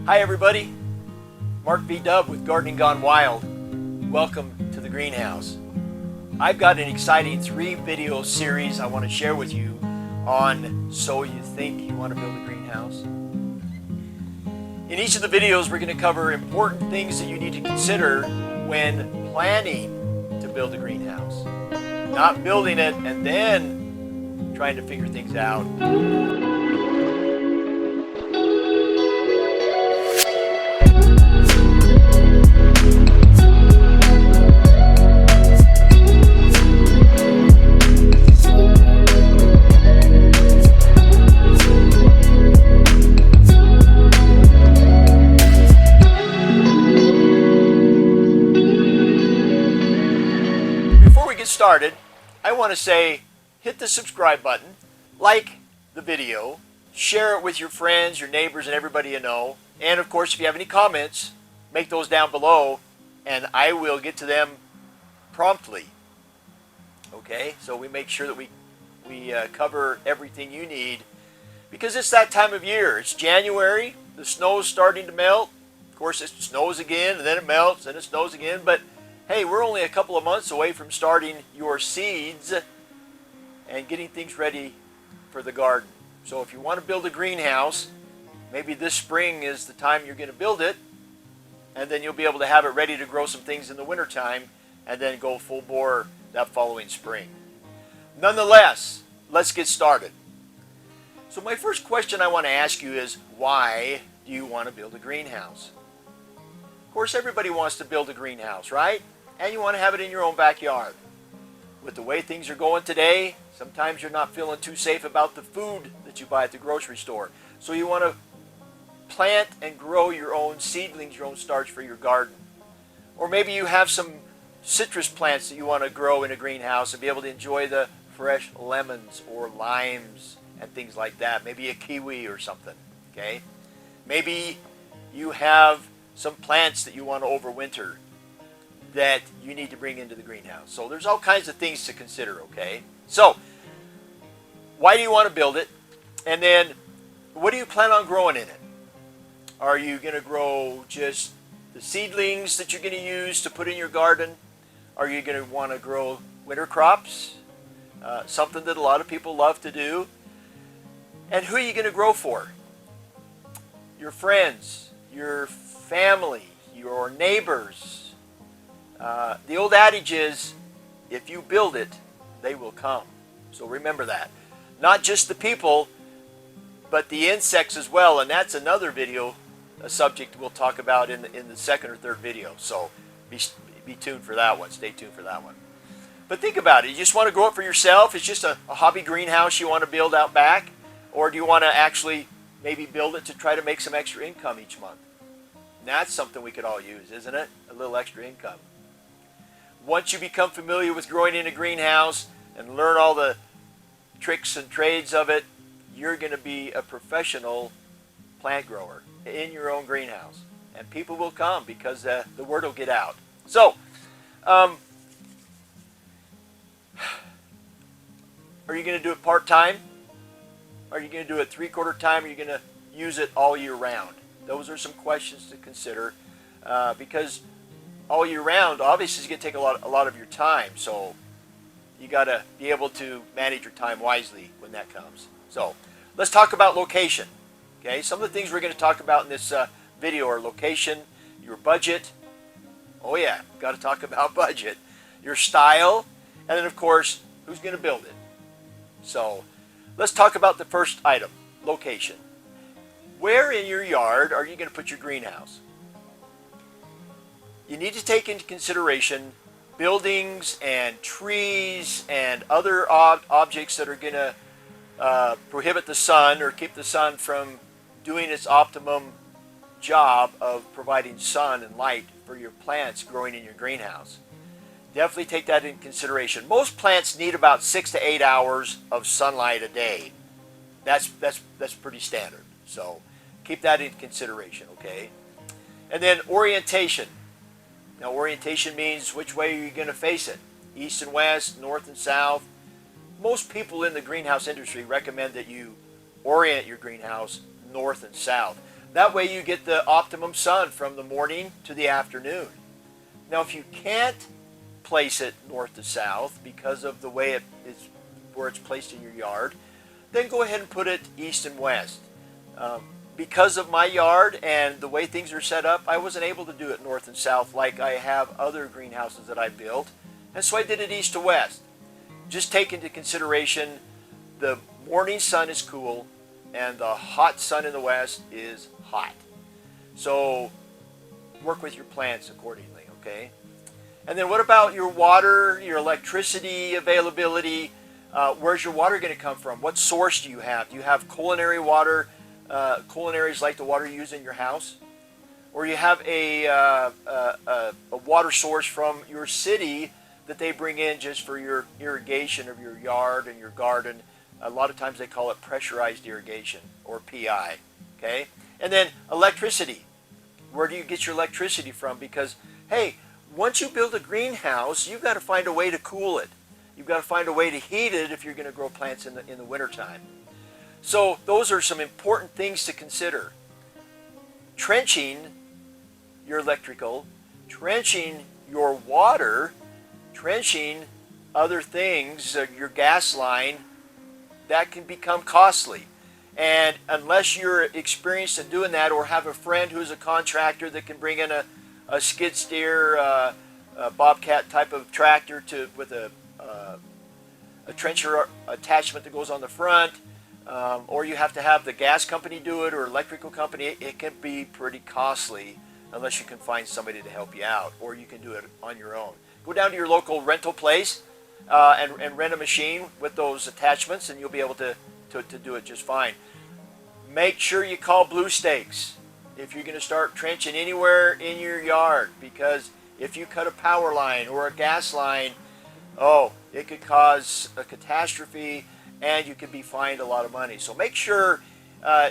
Hi everybody, Mark B. Dub with Gardening Gone Wild. Welcome to the greenhouse. I've got an exciting 3-video series I want to share with you on So You Think You Want to Build a Greenhouse. In each of the videos we're going to cover important things that you need to consider when planning to build a greenhouse. Not building it and then trying to figure things out. Started, I want to say hit the subscribe button, like the video, share it with your friends, your neighbors, and everybody you know. And of course, if you have any comments, make those down below and I will get to them promptly. Okay, so we make sure that we cover everything you need because it's that time of year. It's January, the snow's starting to melt. Of course, it snows again and then it melts and it snows again, but hey, we're only a couple of months away from starting your seeds and getting things ready for the garden. So if you want to build a greenhouse, maybe this spring is the time you're going to build it, and then you'll be able to have it ready to grow some things in the wintertime and then go full bore that following spring. Nonetheless, let's get started. So my first question I want to ask you is, why do you want to build a greenhouse? Of course, everybody wants to build a greenhouse, right? And you want to have it in your own backyard. With the way things are going today, sometimes you're not feeling too safe about the food that you buy at the grocery store. So you want to plant and grow your own seedlings, your own starts for your garden. Or maybe you have some citrus plants that you want to grow in a greenhouse and be able to enjoy the fresh lemons or limes and things like that. Maybe a kiwi or something, okay? Maybe you have some plants that you want to overwinter that you need to bring into the greenhouse. So there's all kinds of things to consider, okay? So, why do you want to build it? And then, what do you plan on growing in it? Are you going to grow just the seedlings that you're going to use to put in your garden? Are you going to want to grow winter crops? Something that a lot of people love to do. And who are you going to grow for? Your friends, your family, your neighbors. The old adage is, if you build it, they will come. So remember that. Not just the people, but the insects as well. And that's another video, a subject we'll talk about in the second or third video. So be tuned for that one. Stay tuned for that one. But think about it. You just want to grow it for yourself? It's just a hobby greenhouse you want to build out back? Or do you want to actually maybe build it to try to make some extra income each month? And that's something we could all use, isn't it? A little extra income. Once you become familiar with growing in a greenhouse and learn all the tricks and trades of it, you're going to be a professional plant grower in your own greenhouse. And people will come because the word will get out. So, are you going to do it part-time? Are you going to do it 3/4 time? Or are you going to use it all year round? Those are some questions to consider because all year round, obviously, is going to take a lot of your time. So you got to be able to manage your time wisely when that comes. So let's talk about location. Okay, some of the things we're going to talk about in this video are location, your budget. Oh yeah, got to talk about budget, your style, and then of course, who's going to build it. So let's talk about the first item, location. Where in your yard are you going to put your greenhouse? You need to take into consideration buildings and trees and other objects that are going to prohibit the sun or keep the sun from doing its optimum job of providing sun and light for your plants growing in your greenhouse. Definitely take that into consideration. Most plants need about 6 to 8 hours of sunlight a day. That's pretty standard. So keep that in consideration, okay? And then orientation. Now, orientation means which way are you going to face it? East and west, north and south. Most people in the greenhouse industry recommend that you orient your greenhouse north and south. That way you get the optimum sun from the morning to the afternoon. Now, if you can't place it north to south because of the way it is, where it's placed in your yard, then go ahead and put it east and west. Because of my yard and the way things are set up, I wasn't able to do it north and south like I have other greenhouses that I built, and so I did it east to west. Just take into consideration the morning sun is cool and the hot sun in the west is hot. So work with your plants accordingly, okay? And then what about your water, your electricity availability? Where's your water going to come from? What source do you have? Do you have culinary water? Culinary is like the water you use in your house? Or you have a water source from your city that they bring in just for your irrigation of your yard and your garden. A lot of times they call it pressurized irrigation, or PI, okay? And then electricity. Where do you get your electricity from? Because, hey, once you build a greenhouse, you've got to find a way to cool it. You've got to find a way to heat it if you're going to grow plants in the wintertime. So those are some important things to consider. Trenching your electrical, trenching your water, trenching other things, your gas line, that can become costly. And unless you're experienced in doing that, or have a friend who's a contractor that can bring in a skid steer, a Bobcat type of tractor with a trencher attachment that goes on the front, or you have to have the gas company do it, or electrical company, it can be pretty costly unless you can find somebody to help you out, or you can do it on your own. Go down to your local rental place and rent a machine with those attachments, and you'll be able to do it just fine. Make sure you call Blue Stakes if you're going to start trenching anywhere in your yard, because if you cut a power line or a gas line, oh, it could cause a catastrophe and you could be fined a lot of money. So make sure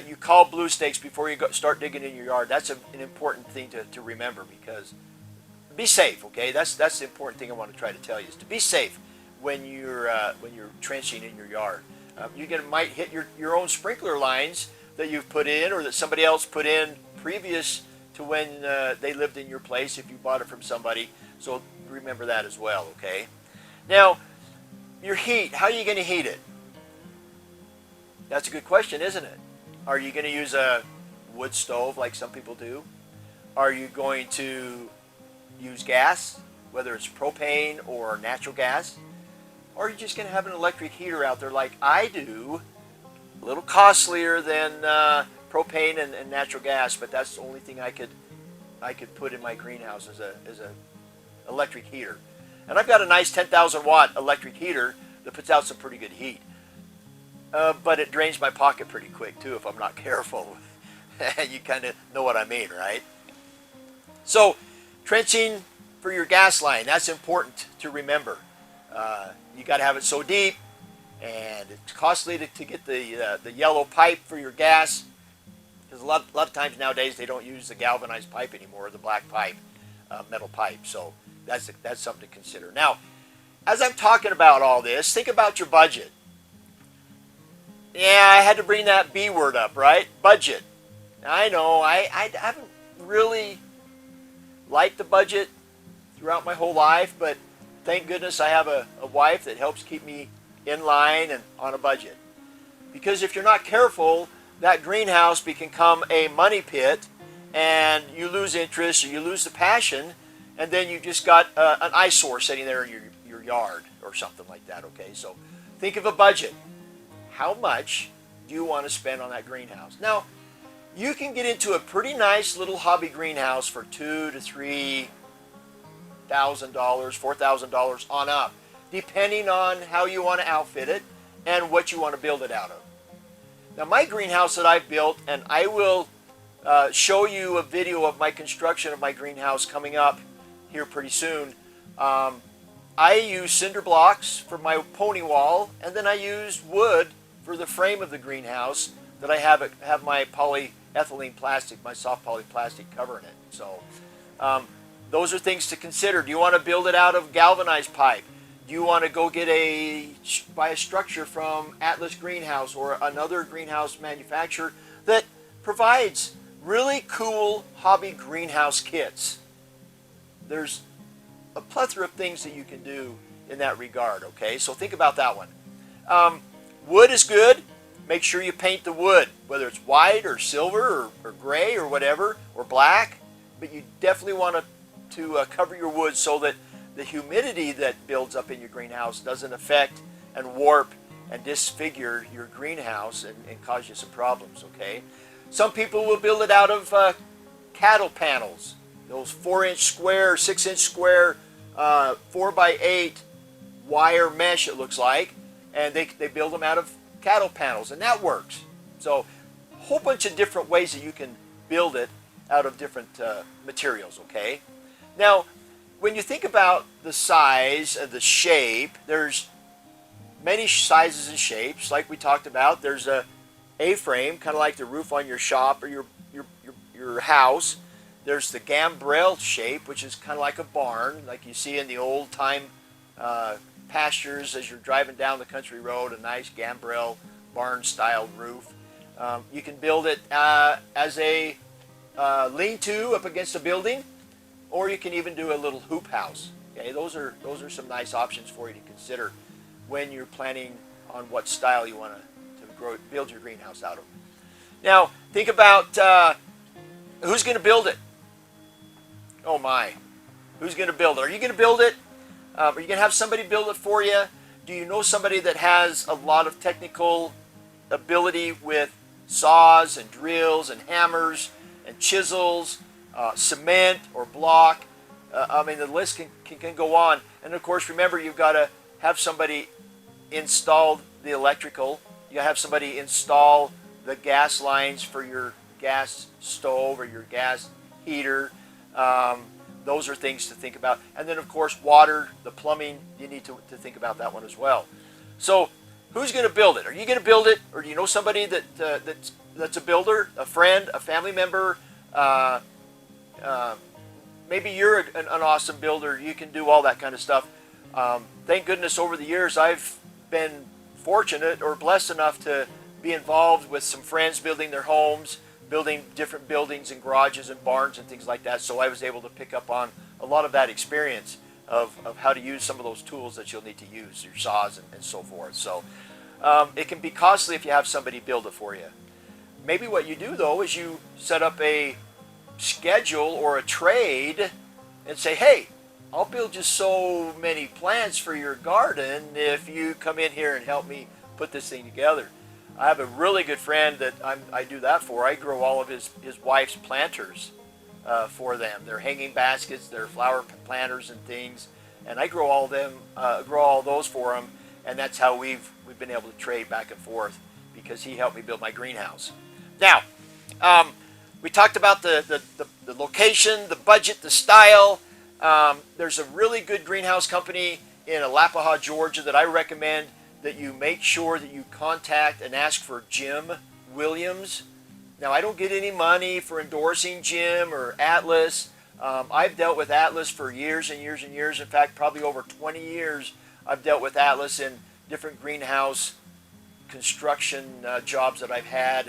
you call Blue Stakes before you start digging in your yard. That's an important thing to remember, because be safe, okay? That's the important thing I want to try to tell you, is to be safe when you're trenching in your yard. You might hit your own sprinkler lines that you've put in, or that somebody else put in previous to when they lived in your place, if you bought it from somebody. So remember that as well, okay? Now, your heat, how are you going to heat it? That's a good question, isn't it? Are you going to use a wood stove like some people do? Are you going to use gas, whether it's propane or natural gas? Or are you just going to have an electric heater out there like I do? A little costlier than propane and natural gas, but that's the only thing I could put in my greenhouse as a electric heater. And I've got a nice 10,000 watt electric heater that puts out some pretty good heat. But it drains my pocket pretty quick too if I'm not careful. You kind of know what I mean, right? So trenching for your gas line, that's important to remember. You got to have it so deep, and it's costly to get the yellow pipe for your gas, because a lot of times nowadays they don't use the galvanized pipe anymore, the black pipe, metal pipe. So that's something to consider. Now, as I'm talking about all this, think about your budget. Yeah, I had to bring that B word up, right? Budget. I know, I haven't really liked the budget throughout my whole life, but thank goodness I have a wife that helps keep me in line and on a budget. Because if you're not careful, that greenhouse can become a money pit, and you lose interest, or you lose the passion, and then you just got an eyesore sitting there in your yard or something like that, okay? So think of a budget. How much do you want to spend on that greenhouse? Now, you can get into a pretty nice little hobby greenhouse for $2,000 to $3,000, $4,000 on up, depending on how you want to outfit it and what you want to build it out of. Now, my greenhouse that I've built, and I will show you a video of my construction of my greenhouse coming up here pretty soon. I use cinder blocks for my pony wall, and then I use wood for the frame of the greenhouse that I have my polyethylene plastic, my soft poly plastic covering it. So those are things to consider. Do you want to build it out of galvanized pipe? Do you want to go buy a structure from Atlas Greenhouse or another greenhouse manufacturer that provides really cool hobby greenhouse kits. There's a plethora of things that you can do in that regard, okay? So think about that one. Wood is good. Make sure you paint the wood, whether it's white or silver or gray or whatever, or black. But you definitely want to cover your wood so that the humidity that builds up in your greenhouse doesn't affect and warp and disfigure your greenhouse and cause you some problems, okay? Some people will build it out of cattle panels, those 4-inch square, 6-inch square, 4x8 wire mesh, it looks like, and they build them out of cattle panels, and that works. So a whole bunch of different ways that you can build it out of different materials, okay? Now, when you think about the size and the shape, there's many sizes and shapes. Like we talked about, there's a A-frame, kind of like the roof on your shop or your house. There's the gambrel shape, which is kind of like a barn, like you see in the old-time pastures as you're driving down the country road, a nice gambrel barn-style roof. You can build it as a lean-to up against a building, or you can even do a little hoop house. Okay, those are some nice options for you to consider when you're planning on what style you want to build your greenhouse out of. Now, think about who's going to build it. Oh my, who's going to build it? Are you going to build it? Are you going to have somebody build it for you? Do you know somebody that has a lot of technical ability with saws and drills and hammers and chisels, cement or block? I mean, the list can go on. And of course, remember, you've got to have somebody install the electrical. You got to have somebody install the gas lines for your gas stove or your gas heater. Those are things to think about. And then, of course, water, the plumbing, you need to think about that one as well. So who's going to build it? Are you going to build it, or do you know somebody that's a builder, a friend, a family member? Maybe you're an awesome builder. You can do all that kind of stuff. Thank goodness over the years I've been fortunate or blessed enough to be involved with some friends building their homes, building different buildings and garages and barns and things like that. So I was able to pick up on a lot of that experience of how to use some of those tools that you'll need to use, your saws and so forth. So it can be costly if you have somebody build it for you. Maybe what you do, though, is you set up a schedule or a trade and say, hey, I'll build you so many plants for your garden if you come in here and help me put this thing together. I have a really good friend that I do that for. I grow all of his wife's planters for them. They're hanging baskets, they're flower planters and things, and I grow all those for him, and that's how we've been able to trade back and forth because he helped me build my greenhouse. Now, we talked about the location, the budget, the style. There's a really good greenhouse company in Alapaha, Georgia that I recommend that you make sure that you contact and ask for Jim Williams. Now, I don't get any money for endorsing Jim or Atlas. I've dealt with Atlas for years and years and years. In fact, probably over 20 years, I've dealt with Atlas in different greenhouse construction jobs that I've had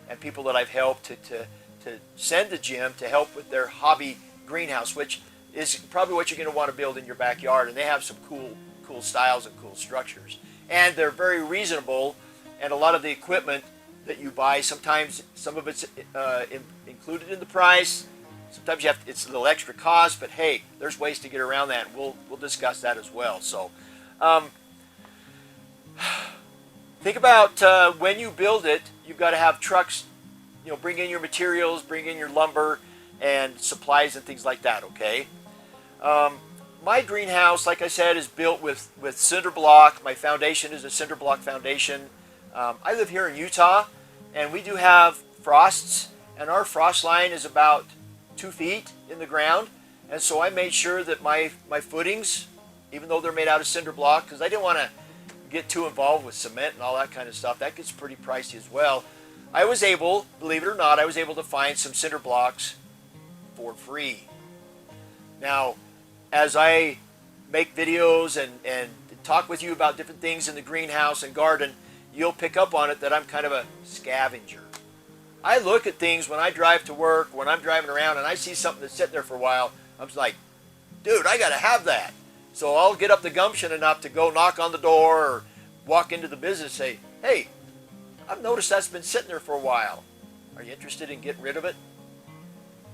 and people that I've helped to send to Jim to help with their hobby greenhouse, which is probably what you're going to want to build in your backyard. And they have some cool styles and cool structures. And they're very reasonable, and a lot of the equipment that you buy, sometimes some of it's included in the price. Sometimes it's a little extra cost, but hey, there's ways to get around that. And we'll discuss that as well. So think about when you build it, you've got to have trucks, bring in your materials, bring in your lumber and supplies and things like that, okay? My greenhouse, like I said, is built with cinder block. My foundation is a cinder block foundation. I live here in Utah, and we do have frosts, and our frost line is about 2 feet in the ground. And so I made sure that my footings, even though they're made out of cinder block, because I didn't want to get too involved with cement and all that kind of stuff. That gets pretty pricey as well. I was able, believe it or not, I was able to find some cinder blocks for free. Now, as I make videos and talk with you about different things in the greenhouse and garden, you'll pick up on it that I'm kind of a scavenger. I look at things when I drive to work, when I'm driving around, and I see something that's sitting there for a while. I'm just like, dude, I got to have that. So I'll get up the gumption enough to go knock on the door or walk into the business and say, hey, I've noticed that's been sitting there for a while. Are you interested in getting rid of it?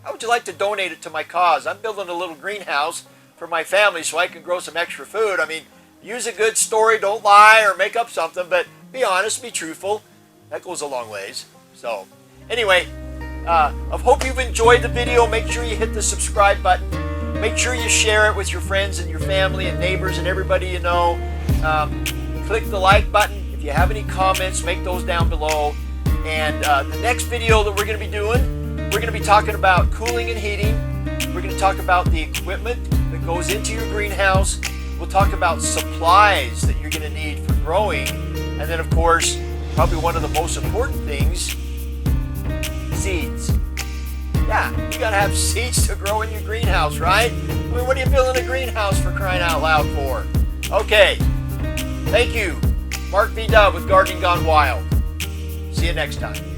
How would you like to donate it to my cause? I'm building a little greenhouse for my family so I can grow some extra food. I mean, use a good story, don't lie or make up something, but be honest, be truthful. That goes a long ways. So, anyway, I hope you've enjoyed the video. Make sure you hit the subscribe button. Make sure you share it with your friends and your family and neighbors and everybody you know. Click the like button. If you have any comments, make those down below. And the next video that we're going to be doing, we're going to be talking about cooling and heating. We're going to talk about the equipment that goes into your greenhouse. We'll talk about supplies that you're going to need for growing. And then, of course, probably one of the most important things, seeds. Yeah, you got to have seeds to grow in your greenhouse, right? I mean, what are you building a greenhouse for, crying out loud, for? Okay, thank you. Mark V. Dove with Gardening Gone Wild. See you next time.